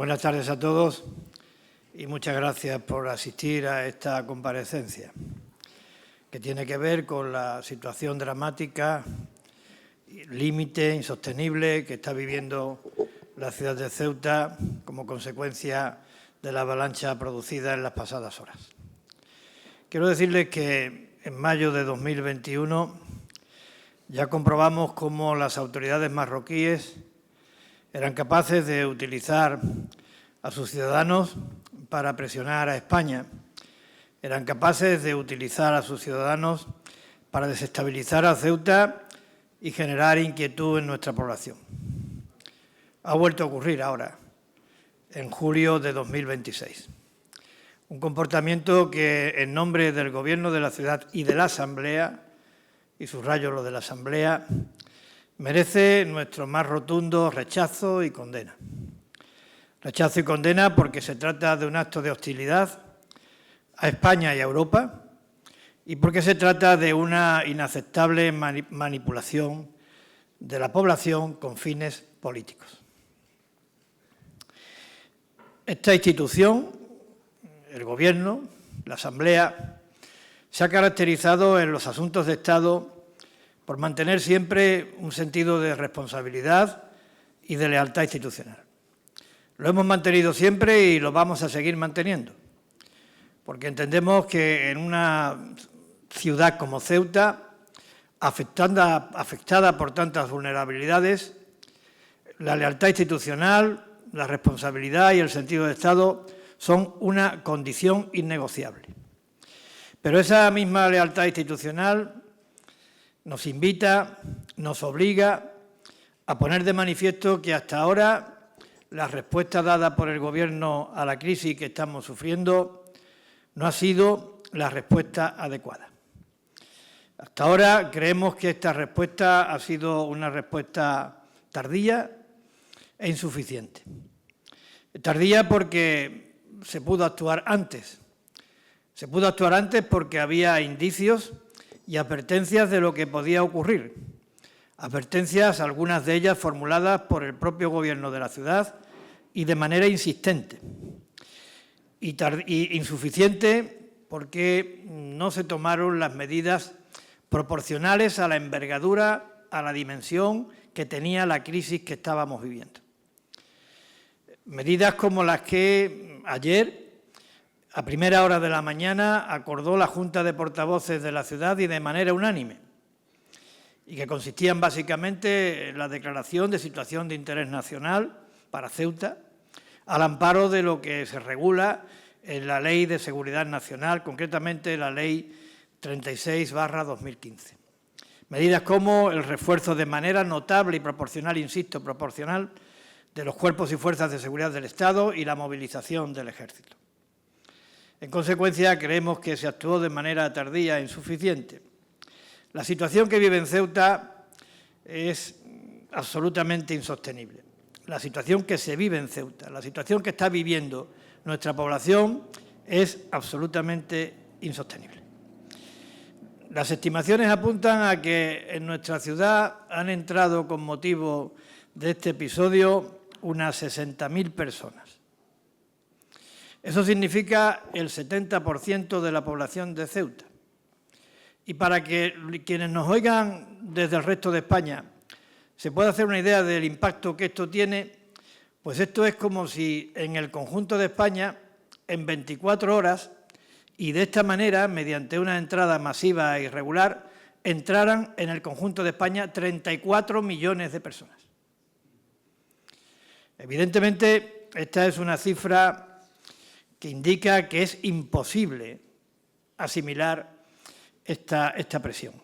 Buenas tardes a todos y muchas gracias por asistir a esta comparecencia, que tiene que ver con la situación dramática, límite, insostenible que está viviendo la ciudad de Ceuta como consecuencia de la avalancha producida en las pasadas horas. Quiero decirles que en mayo de 2021 ya comprobamos cómo las autoridades marroquíes eran capaces de utilizar a sus ciudadanos para presionar a España, eran capaces de utilizar a sus ciudadanos para desestabilizar a Ceuta y generar inquietud en nuestra población. Ha vuelto a ocurrir ahora, en julio de 2026. Un comportamiento que, en nombre del Gobierno de la ciudad y de la Asamblea, y subrayo lo de la Asamblea, merece nuestro más rotundo rechazo y condena. Rechazo y condena porque se trata de un acto de hostilidad a España y a Europa y porque se trata de una inaceptable manipulación de la población con fines políticos. Esta institución, el Gobierno, la Asamblea, se ha caracterizado en los asuntos de Estado por mantener siempre un sentido de responsabilidad y de lealtad institucional. Lo hemos mantenido siempre y lo vamos a seguir manteniendo, porque entendemos que en una ciudad como Ceuta, afectada por tantas vulnerabilidades, la lealtad institucional, la responsabilidad y el sentido de Estado son una condición innegociable. Pero esa misma lealtad institucional nos invita, nos obliga a poner de manifiesto que hasta ahora la respuesta dada por el Gobierno a la crisis que estamos sufriendo no ha sido la respuesta adecuada. Hasta ahora creemos que esta respuesta ha sido una respuesta tardía e insuficiente. Tardía porque se pudo actuar antes. Se pudo actuar antes porque había indicios y advertencias de lo que podía ocurrir. Advertencias, algunas de ellas formuladas por el propio Gobierno de la ciudad y de manera insistente. Y insuficiente porque no se tomaron las medidas proporcionales a la envergadura, a la dimensión que tenía la crisis que estábamos viviendo. Medidas como las que ayer, a primera hora de la mañana, acordó la Junta de Portavoces de la ciudad y de manera unánime, y que consistían básicamente en la declaración de situación de interés nacional para Ceuta, al amparo de lo que se regula en la Ley de Seguridad Nacional, concretamente la Ley 36/2015. Medidas como el refuerzo de manera notable y proporcional, insisto, proporcional, de los cuerpos y fuerzas de seguridad del Estado y la movilización del Ejército. En consecuencia, creemos que se actuó de manera tardía e insuficiente. La situación que vive en Ceuta es absolutamente insostenible. La situación que se vive en Ceuta, la situación que está viviendo nuestra población es absolutamente insostenible. Las estimaciones apuntan a que en nuestra ciudad han entrado con motivo de este episodio unas 60.000 personas. Eso significa el 70% de la población de Ceuta. Y para que quienes nos oigan desde el resto de España se pueda hacer una idea del impacto que esto tiene, pues esto es como si en el conjunto de España, en 24 horas, y de esta manera, mediante una entrada masiva e irregular, entraran en el conjunto de España 34 millones de personas. Evidentemente, esta es una cifra que indica que es imposible asimilar esta presión.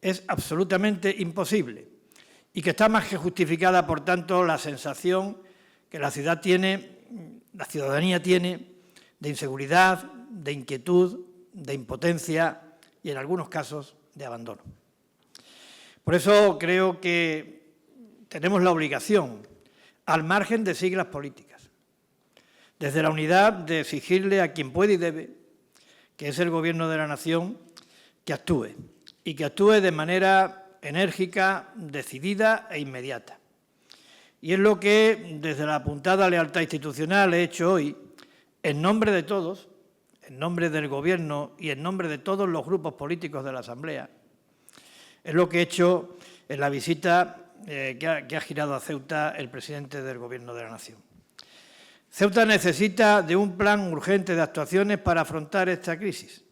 Es absolutamente imposible y que está más que justificada, por tanto, la sensación que la ciudadanía tiene de inseguridad, de inquietud, de impotencia y, en algunos casos, de abandono. Por eso creo que tenemos la obligación, al margen de siglas políticas, desde la unidad de exigirle a quien puede y debe, que es el Gobierno de la Nación, que actúe, y que actúe de manera enérgica, decidida e inmediata. Y es lo que, desde la apuntada lealtad institucional, he hecho hoy, en nombre de todos, en nombre del Gobierno y en nombre de todos los grupos políticos de la Asamblea. Es lo que he hecho en la visita que ha girado a Ceuta el presidente del Gobierno de la Nación. Ceuta necesita de un plan urgente de actuaciones para afrontar esta crisis.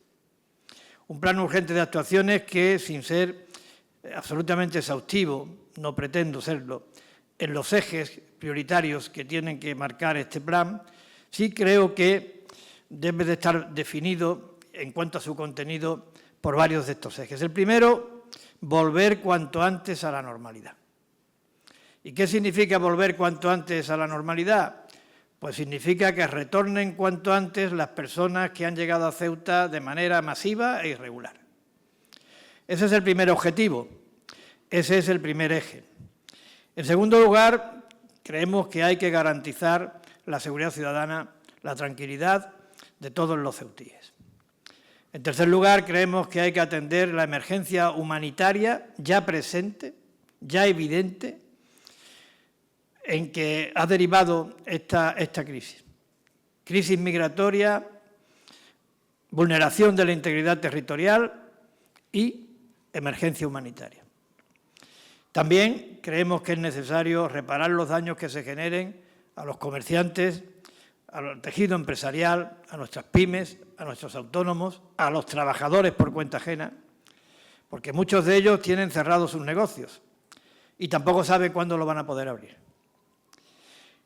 Un plan urgente de actuaciones que, sin ser absolutamente exhaustivo, no pretendo serlo, en los ejes prioritarios que tienen que marcar este plan, sí creo que debe de estar definido en cuanto a su contenido por varios de estos ejes. El primero, volver cuanto antes a la normalidad. ¿Y qué significa volver cuanto antes a la normalidad? Pues significa que retornen cuanto antes las personas que han llegado a Ceuta de manera masiva e irregular. Ese es el primer objetivo, ese es el primer eje. En segundo lugar, creemos que hay que garantizar la seguridad ciudadana, la tranquilidad de todos los ceutíes. En tercer lugar, creemos que hay que atender la emergencia humanitaria ya presente, ya evidente, en que ha derivado esta crisis. Crisis migratoria, vulneración de la integridad territorial y emergencia humanitaria. También creemos que es necesario reparar los daños que se generen a los comerciantes, al tejido empresarial, a nuestras pymes, a nuestros autónomos, a los trabajadores por cuenta ajena, porque muchos de ellos tienen cerrados sus negocios y tampoco saben cuándo lo van a poder abrir.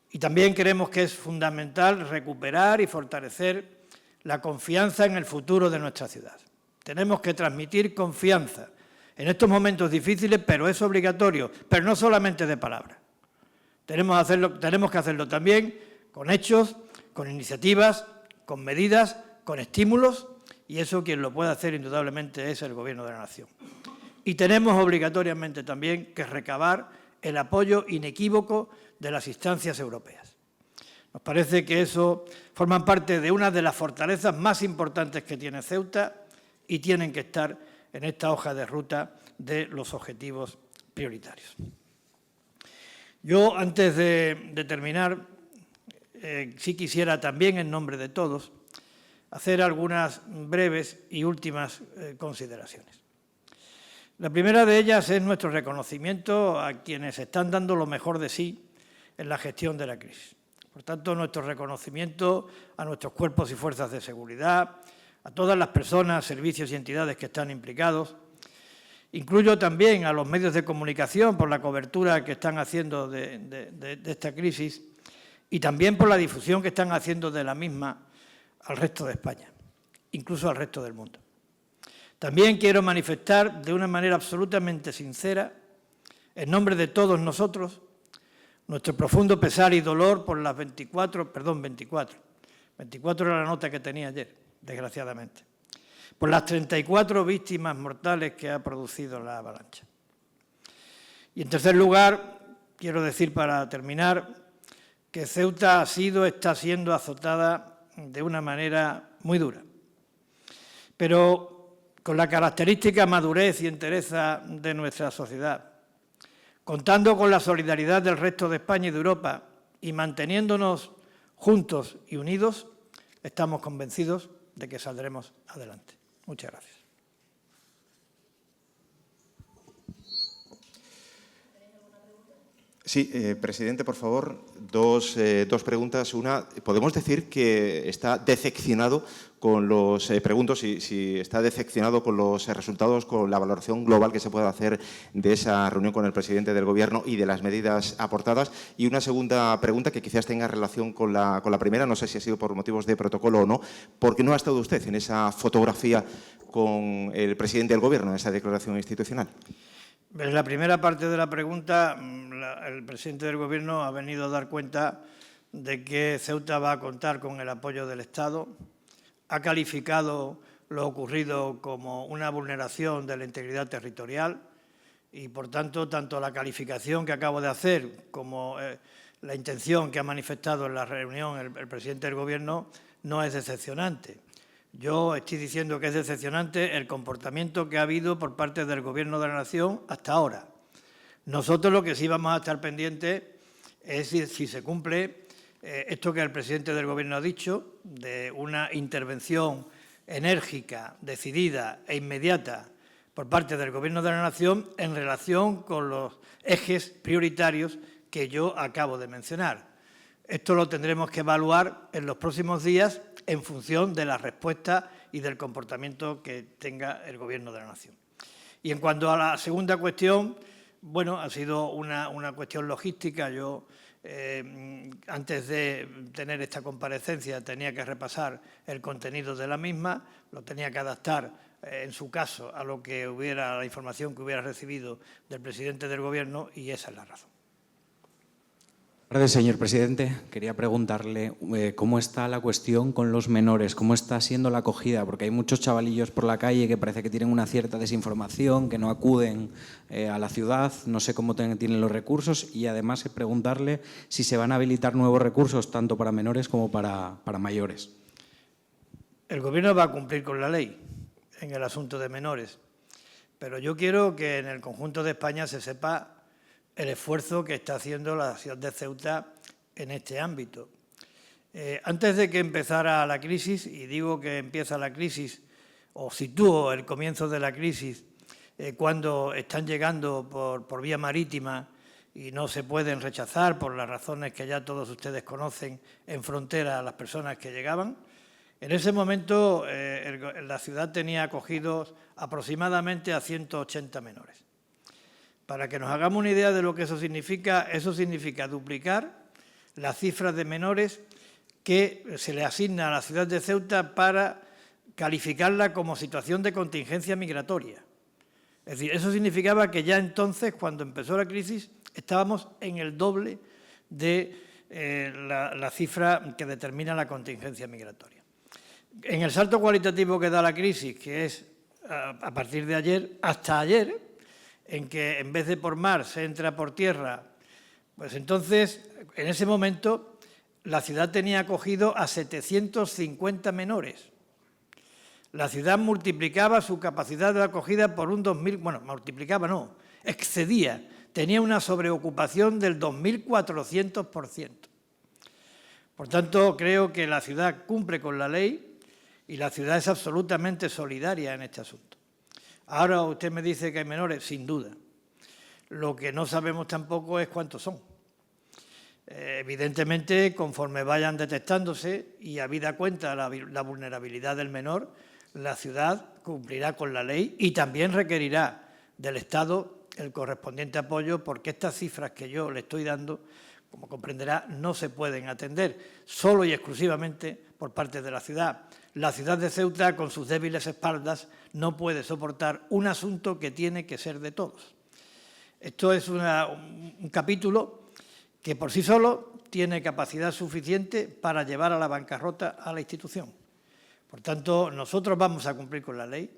Y también creemos que es fundamental recuperar y fortalecer la confianza en el futuro de nuestra ciudad. Tenemos que transmitir confianza en estos momentos difíciles, pero es obligatorio, pero no solamente de palabra. Tenemos que hacerlo también con hechos, con iniciativas, con medidas, con estímulos, y eso quien lo puede hacer indudablemente es el Gobierno de la Nación. Y tenemos obligatoriamente también que recabar el apoyo inequívoco de las instancias europeas. Nos parece que eso forma parte de una de las fortalezas más importantes que tiene Ceuta y tienen que estar en esta hoja de ruta de los objetivos prioritarios. Yo, antes de terminar, sí quisiera también, en nombre de todos, hacer algunas breves y últimas consideraciones. La primera de ellas es nuestro reconocimiento a quienes están dando lo mejor de sí en la gestión de la crisis. Por tanto, nuestro reconocimiento a nuestros cuerpos y fuerzas de seguridad, a todas las personas, servicios y entidades que están implicados. Incluyo también a los medios de comunicación por la cobertura que están haciendo de esta crisis y también por la difusión que están haciendo de la misma al resto de España, incluso al resto del mundo. También quiero manifestar de una manera absolutamente sincera, en nombre de todos nosotros, nuestro profundo pesar y dolor por las 24 era la nota que tenía ayer, desgraciadamente, por las 34 víctimas mortales que ha producido la avalancha. Y en tercer lugar, quiero decir para terminar que Ceuta está siendo azotada de una manera muy dura, pero con la característica madurez y entereza de nuestra sociedad, contando con la solidaridad del resto de España y de Europa y manteniéndonos juntos y unidos, estamos convencidos de que saldremos adelante. Muchas gracias. Sí, presidente, por favor, dos preguntas. Una, ¿podemos decir que está decepcionado con los, pregunto si está decepcionado con los resultados, con la valoración global que se puede hacer de esa reunión con el presidente del Gobierno y de las medidas aportadas? Y una segunda pregunta que quizás tenga relación con la primera, no sé si ha sido por motivos de protocolo o no, ¿por qué no ha estado usted en esa fotografía con el presidente del Gobierno, en esa declaración institucional? En la primera parte de la pregunta, el presidente del Gobierno ha venido a dar cuenta de que Ceuta va a contar con el apoyo del Estado. Ha calificado lo ocurrido como una vulneración de la integridad territorial y, por tanto la calificación que acabo de hacer como la intención que ha manifestado en la reunión el presidente del Gobierno no es decepcionante. Yo estoy diciendo que es decepcionante el comportamiento que ha habido por parte del Gobierno de la Nación hasta ahora. Nosotros lo que sí vamos a estar pendientes es si se cumple esto que el presidente del Gobierno ha dicho, de una intervención enérgica, decidida e inmediata por parte del Gobierno de la Nación en relación con los ejes prioritarios que yo acabo de mencionar. Esto lo tendremos que evaluar en los próximos días en función de la respuesta y del comportamiento que tenga el Gobierno de la Nación. Y en cuanto a la segunda cuestión, bueno, ha sido una cuestión logística. Yo, antes de tener esta comparecencia, tenía que repasar el contenido de la misma, lo tenía que adaptar, en su caso, a lo que hubiera, a la información que hubiera recibido del presidente del Gobierno, y esa es la razón. Buenas tardes, señor presidente. Quería preguntarle cómo está la cuestión con los menores, cómo está siendo la acogida, porque hay muchos chavalillos por la calle que parece que tienen una cierta desinformación, que no acuden a la ciudad, no sé cómo tienen los recursos, y además preguntarle si se van a habilitar nuevos recursos tanto para menores como para mayores. El Gobierno va a cumplir con la ley en el asunto de menores, pero yo quiero que en el conjunto de España se sepa el esfuerzo que está haciendo la ciudad de Ceuta en este ámbito. Antes de que empezara la crisis, y digo que empieza la crisis, o sitúo el comienzo de la crisis, cuando están llegando por vía marítima y no se pueden rechazar por las razones que ya todos ustedes conocen en frontera a las personas que llegaban, en ese momento la ciudad tenía acogidos aproximadamente a 180 menores. Para que nos hagamos una idea de lo que eso significa duplicar las cifras de menores que se le asigna a la ciudad de Ceuta para calificarla como situación de contingencia migratoria. Es decir, eso significaba que ya entonces, cuando empezó la crisis, estábamos en el doble de la cifra que determina la contingencia migratoria. En el salto cualitativo que da la crisis, que es a partir de ayer, hasta ayer, en que en vez de por mar se entra por tierra, pues entonces, en ese momento, la ciudad tenía acogido a 750 menores. La ciudad multiplicaba su capacidad de acogida por un 2000, bueno, multiplicaba no, excedía, tenía una sobreocupación del 2.400%. Por tanto, creo que la ciudad cumple con la ley y la ciudad es absolutamente solidaria en este asunto. Ahora usted me dice que hay menores, sin duda. Lo que no sabemos tampoco es cuántos son. Evidentemente, conforme vayan detectándose y habida cuenta la vulnerabilidad del menor, la ciudad cumplirá con la ley y también requerirá del Estado el correspondiente apoyo, porque estas cifras que yo le estoy dando, como comprenderá, no se pueden atender solo y exclusivamente por parte de la ciudad. La ciudad de Ceuta, con sus débiles espaldas, no puede soportar un asunto que tiene que ser de todos. Esto es un capítulo que por sí solo tiene capacidad suficiente para llevar a la bancarrota a la institución. Por tanto, nosotros vamos a cumplir con la ley,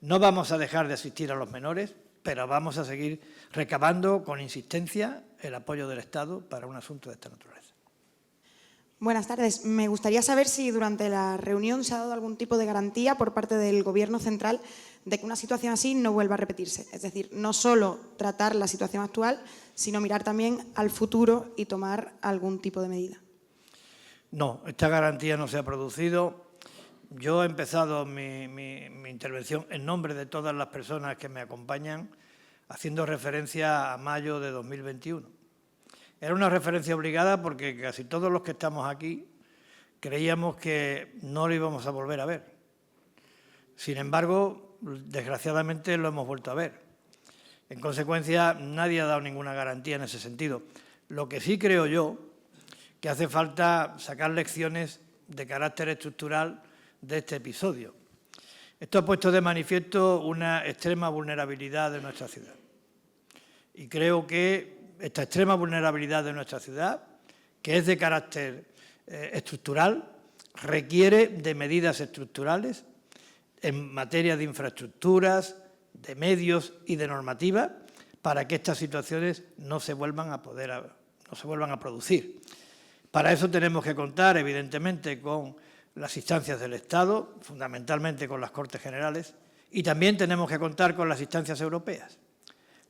no vamos a dejar de asistir a los menores, pero vamos a seguir recabando con insistencia el apoyo del Estado para un asunto de esta naturaleza. Buenas tardes. Me gustaría saber si durante la reunión se ha dado algún tipo de garantía por parte del Gobierno central de que una situación así no vuelva a repetirse. Es decir, no solo tratar la situación actual, sino mirar también al futuro y tomar algún tipo de medida. No, esta garantía no se ha producido. Yo he empezado mi intervención en nombre de todas las personas que me acompañan, haciendo referencia a mayo de 2021. Era una referencia obligada porque casi todos los que estamos aquí creíamos que no lo íbamos a volver a ver. Sin embargo, desgraciadamente lo hemos vuelto a ver. En consecuencia, nadie ha dado ninguna garantía en ese sentido. Lo que sí creo yo, que hace falta sacar lecciones de carácter estructural de este episodio. Esto ha puesto de manifiesto una extrema vulnerabilidad de nuestra ciudad. Y creo que esta extrema vulnerabilidad de nuestra ciudad, que es de carácter estructural, requiere de medidas estructurales en materia de infraestructuras, de medios y de normativa para que estas situaciones no se vuelvan a producir. Para eso tenemos que contar, evidentemente, con las instancias del Estado, fundamentalmente con las Cortes Generales, y también tenemos que contar con las instancias europeas.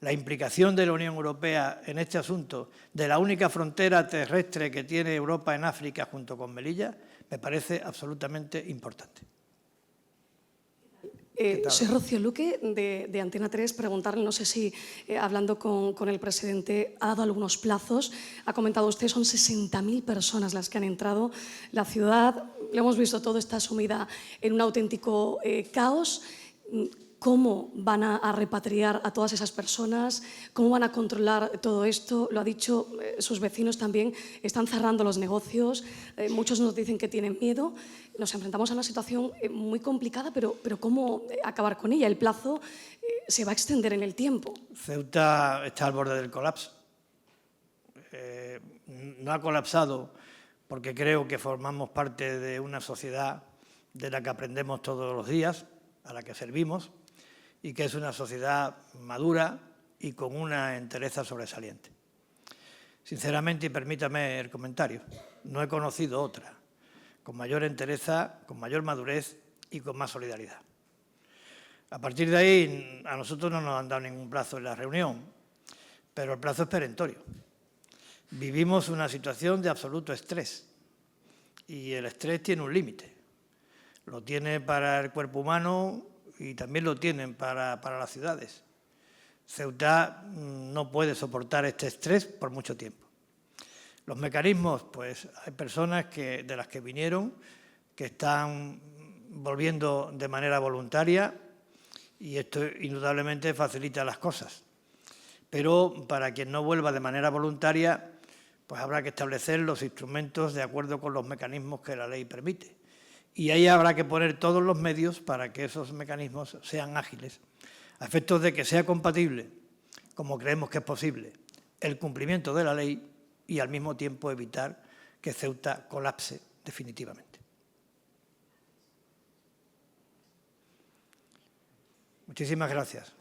la implicación de la Unión Europea en este asunto, de la única frontera terrestre que tiene Europa en África junto con Melilla, me parece absolutamente importante. Soy Rocío Luque, de Antena 3. Preguntarle, no sé si hablando con el presidente ha dado algunos plazos. Ha comentado usted, son 60.000 personas las que han entrado. La ciudad, lo hemos visto, todo está sumida en un auténtico caos. ¿Cómo van a repatriar a todas esas personas? ¿Cómo van a controlar todo esto? Lo ha dicho, sus vecinos también están cerrando los negocios. Muchos nos dicen que tienen miedo. Nos enfrentamos a una situación muy complicada, pero ¿cómo acabar con ella? El plazo se va a extender en el tiempo. Ceuta está al borde del colapso. No ha colapsado porque creo que formamos parte de una sociedad de la que aprendemos todos los días, a la que servimos, y que es una sociedad madura y con una entereza sobresaliente. Sinceramente, y permítame el comentario, no he conocido otra con mayor entereza, con mayor madurez y con más solidaridad. A partir de ahí, a nosotros no nos han dado ningún plazo en la reunión, pero el plazo es perentorio. Vivimos una situación de absoluto estrés y el estrés tiene un límite. Lo tiene para el cuerpo humano y también lo tienen para las ciudades. Ceuta no puede soportar este estrés por mucho tiempo. Los mecanismos, pues hay personas de las que vinieron que están volviendo de manera voluntaria y esto indudablemente facilita las cosas. Pero para quien no vuelva de manera voluntaria, pues habrá que establecer los instrumentos de acuerdo con los mecanismos que la ley permite. Y ahí habrá que poner todos los medios para que esos mecanismos sean ágiles, a efectos de que sea compatible, como creemos que es posible, el cumplimiento de la ley y al mismo tiempo evitar que Ceuta colapse definitivamente. Muchísimas gracias.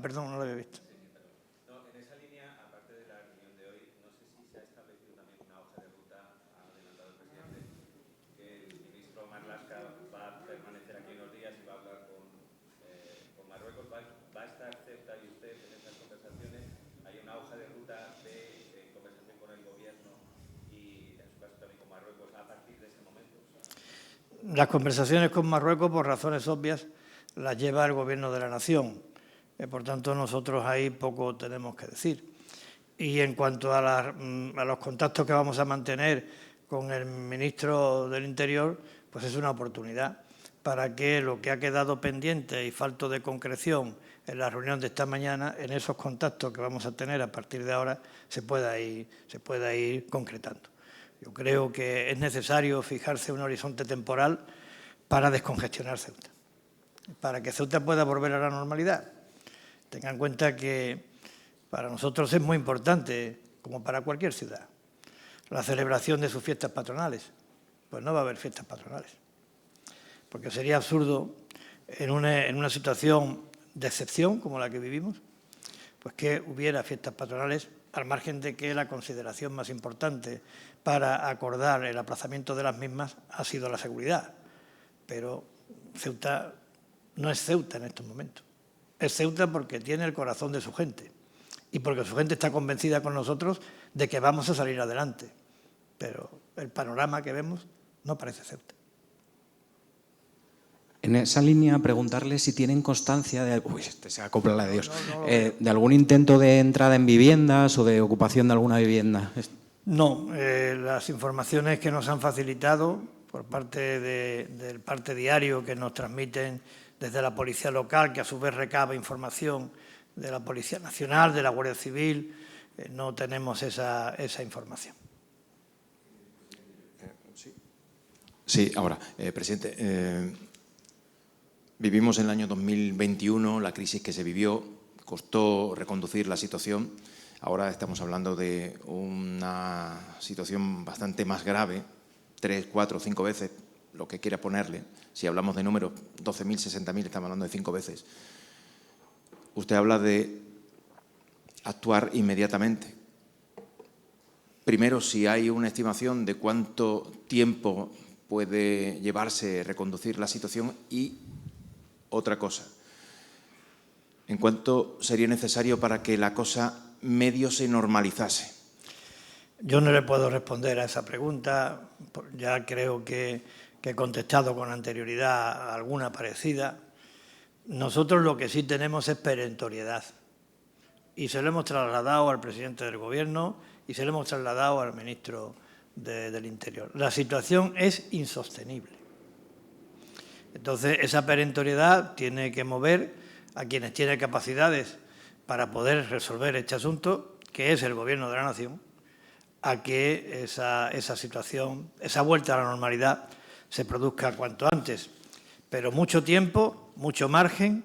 Perdón, no lo había visto. Las conversaciones con Marruecos, por razones obvias, las lleva el Gobierno de la Nación. Por tanto, nosotros ahí poco tenemos que decir. Y en cuanto a los contactos que vamos a mantener con el ministro del Interior, pues es una oportunidad para que lo que ha quedado pendiente y falto de concreción en la reunión de esta mañana, en esos contactos que vamos a tener a partir de ahora, se pueda ir concretando. Yo creo que es necesario fijarse un horizonte temporal para descongestionar Ceuta, para que Ceuta pueda volver a la normalidad. Tengan en cuenta que para nosotros es muy importante, como para cualquier ciudad, la celebración de sus fiestas patronales. Pues no va a haber fiestas patronales, porque sería absurdo en una situación de excepción como la que vivimos, pues que hubiera fiestas patronales al margen de que la consideración más importante para acordar el aplazamiento de las mismas ha sido la seguridad. Pero Ceuta no es Ceuta en estos momentos. Es Ceuta porque tiene el corazón de su gente y porque su gente está convencida con nosotros de que vamos a salir adelante. Pero el panorama que vemos no parece Ceuta. En esa línea, preguntarle si tienen constancia de... Uy, se acopla la de Dios. ¿De algún intento de entrada en viviendas o de ocupación de alguna vivienda? No, las informaciones que nos han facilitado por parte del parte diario que nos transmiten desde la Policía Local, que a su vez recaba información de la Policía Nacional, de la Guardia Civil, no tenemos esa información. Sí, ahora, presidente, vivimos en el año 2021, la crisis que se vivió, costó reconducir la situación. Ahora estamos hablando de una situación bastante más grave, 3, 4, 5 veces, lo que quiera ponerle. Si hablamos de números, 12.000, 60.000, estamos hablando de 5 veces. Usted habla de actuar inmediatamente. Primero, si hay una estimación de cuánto tiempo puede llevarse reconducir la situación y otra cosa. ¿En cuánto sería necesario para que la cosa medio se normalizase? Yo no le puedo responder a esa pregunta. Ya creo que he contestado con anterioridad alguna parecida. Nosotros lo que sí tenemos es perentoriedad. Y se lo hemos trasladado al presidente del Gobierno y se lo hemos trasladado al ministro del Interior. La situación es insostenible. Entonces, esa perentoriedad tiene que mover a quienes tienen capacidades para poder resolver este asunto, que es el Gobierno de la Nación, a que esa situación, esa vuelta a la normalidad, se produzca cuanto antes. Pero mucho tiempo, mucho margen,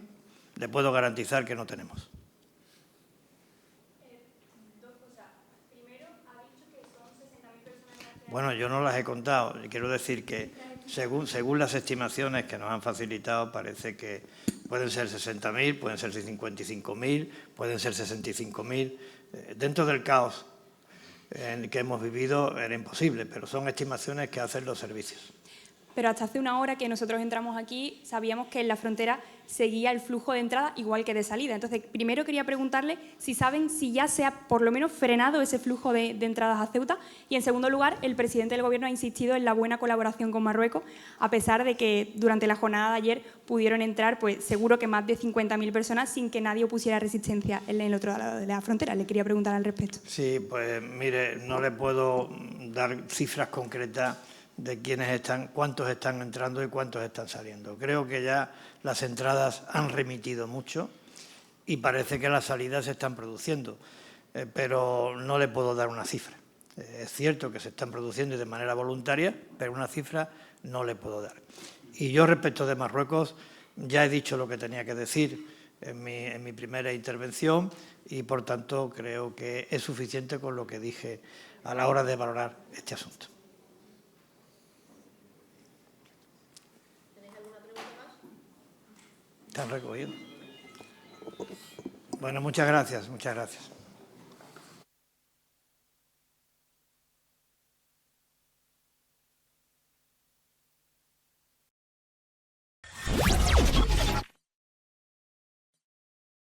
le puedo garantizar que no tenemos. Bueno, yo no las he contado. Quiero decir que según las estimaciones que nos han facilitado, parece que pueden ser 60.000, pueden ser 55.000, pueden ser 65.000. Dentro del caos en que hemos vivido era imposible, pero son estimaciones que hacen los servicios. Pero hasta hace una hora que nosotros entramos aquí, sabíamos que en la frontera seguía el flujo de entrada igual que de salida. Entonces, primero quería preguntarle si saben si ya se ha por lo menos frenado ese flujo de entradas a Ceuta. Y en segundo lugar, el presidente del Gobierno ha insistido en la buena colaboración con Marruecos, a pesar de que durante la jornada de ayer pudieron entrar, pues seguro que más de 50.000 personas sin que nadie opusiera resistencia en el otro lado de la frontera. Le quería preguntar al respecto. Sí, pues mire, no le puedo dar cifras concretas de quiénes están, cuántos están entrando y cuántos están saliendo. Creo que ya las entradas han remitido mucho y parece que las salidas se están produciendo, pero no le puedo dar una cifra. Es cierto que se están produciendo de manera voluntaria, pero una cifra no le puedo dar. Y yo respecto de Marruecos ya he dicho lo que tenía que decir en mi primera intervención y, por tanto, creo que es suficiente con lo que dije a la hora de valorar este asunto. ¿Están recogidos? Bueno, muchas gracias, muchas gracias.